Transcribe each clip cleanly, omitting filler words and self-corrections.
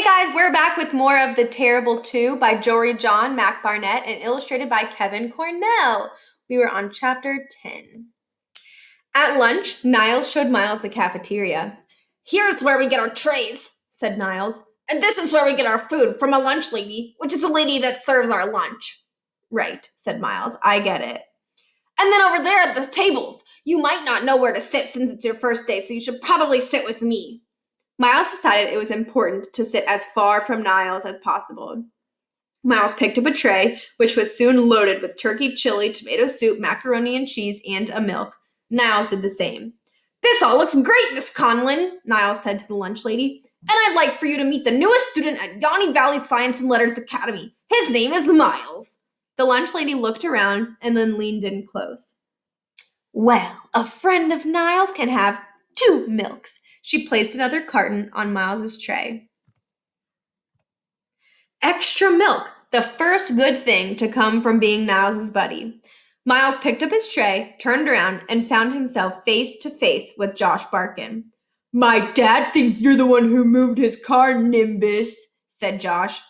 Hey guys, we're back with more of The Terrible Two by Jory John, Mac Barnett, and illustrated by Kevin Cornell. We were on chapter 10. At lunch, Niles showed Myles the cafeteria. "Here's where we get our trays," said Niles. "And this is where we get our food from a lunch lady, which is the lady that serves our lunch." "Right," said Myles. "I get it." "And then over there at the tables, you might not know where to sit since it's your first day, so you should probably sit with me." Myles decided it was important to sit as far from Niles as possible. Myles picked up a tray, which was soon loaded with turkey, chili, tomato soup, macaroni and cheese, and a milk. Niles did the same. "This all looks great, Miss Conlon," Niles said to the lunch lady. "And I'd like for you to meet the newest student at Yanni Valley Science and Letters Academy. His name is Myles." The lunch lady looked around and then leaned in close. "Well, a friend of Niles can have 2 milks." She placed another carton on Myles's tray. Extra milk, the first good thing to come from being Niles's buddy. Myles picked up his tray, turned around, and found himself face to face with Josh Barkin. "My dad thinks you're the one who moved his car, Nimbus," said Josh.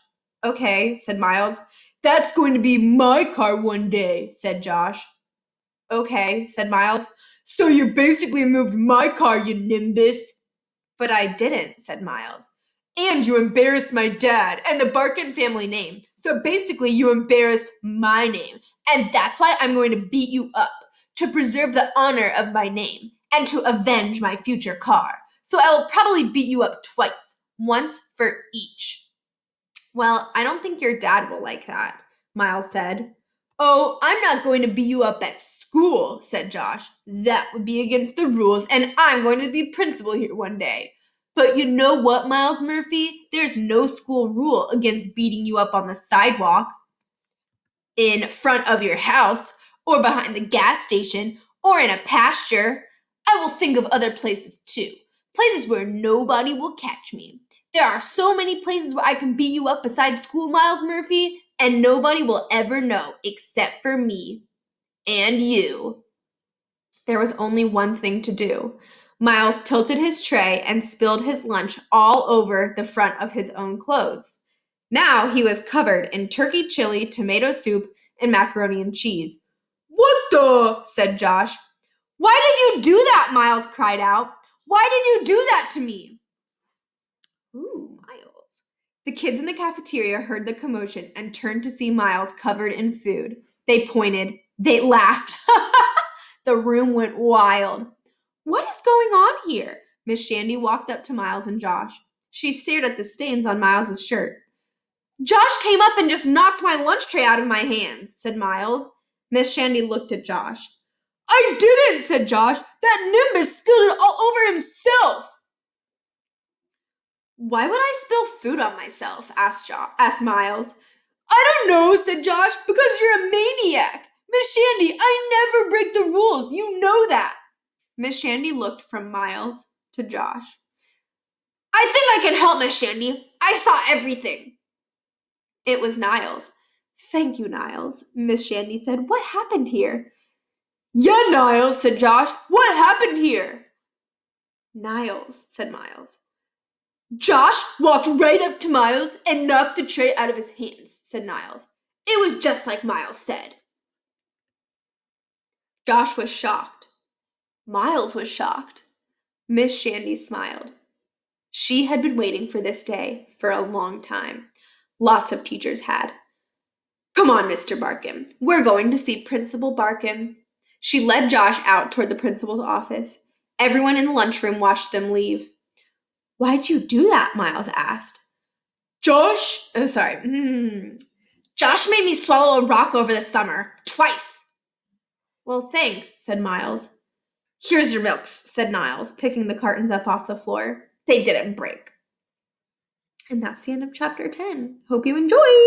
"Okay," said Myles. "That's going to be my car one day," said Josh. "Okay," said Myles. "So you basically moved my car, you Nimbus." "But I didn't," said Myles. "And you embarrassed my dad and the Barkin family name. So basically you embarrassed my name. And that's why I'm going to beat you up, to preserve the honor of my name and to avenge my future car. So I will probably beat you up twice, once for each." "Well, I don't think your dad will like that," Myles said. "Oh, I'm not going to beat you up at school," said Josh. "That would be against the rules, and I'm going to be principal here one day. But you know what, Myles Murphy? There's no school rule against beating you up on the sidewalk, in front of your house, or behind the gas station, or in a pasture. I will think of other places too. Places where nobody will catch me. There are so many places where I can beat you up besides school, Myles Murphy, and nobody will ever know except for me and you." There was only one thing to do. Myles tilted his tray and spilled his lunch all over the front of his own clothes. Now he was covered in turkey chili, tomato soup, and macaroni and cheese. "What the?" said Josh. "Why did you do that?" Myles cried out. "Why did you do that to me?" "Ooh, Myles." The kids in the cafeteria heard the commotion and turned to see Myles covered in food. They pointed. They laughed. The room went wild. "What is going on here?" Miss Shandy walked up to Myles and Josh. She stared at the stains on Myles's shirt. "Josh came up and just knocked my lunch tray out of my hands," said Myles. Miss Shandy looked at Josh. "I didn't," said Josh. "That Nimbus spilled it all over himself." "Why would I spill food on myself?" asked Myles. "I don't know," said Josh. "Because you're a maniac. Miss Shandy, I never break the rules. You know that." Miss Shandy looked from Myles to Josh. "I think I can help, Miss Shandy. I saw everything." It was Niles. "Thank you, Niles," Miss Shandy said. "What happened here?" "Yeah, Niles," said Josh. "What happened here?" "Niles," said Myles. "Josh walked right up to Myles and knocked the tray out of his hands," said Niles. "It was just like Myles said." Josh was shocked. Myles was shocked. Miss Shandy smiled. She had been waiting for this day for a long time. Lots of teachers had. "Come on, Mr. Barkin. We're going to see Principal Barkin." She led Josh out toward the principal's office. Everyone in the lunchroom watched them leave. "Why'd you do that?" Myles asked. Josh made me swallow a rock over the summer. Twice." "Well, thanks," said Myles. "Here's your milks," said Niles, picking the cartons up off the floor. They didn't break. And that's the end of chapter 10. Hope you enjoyed!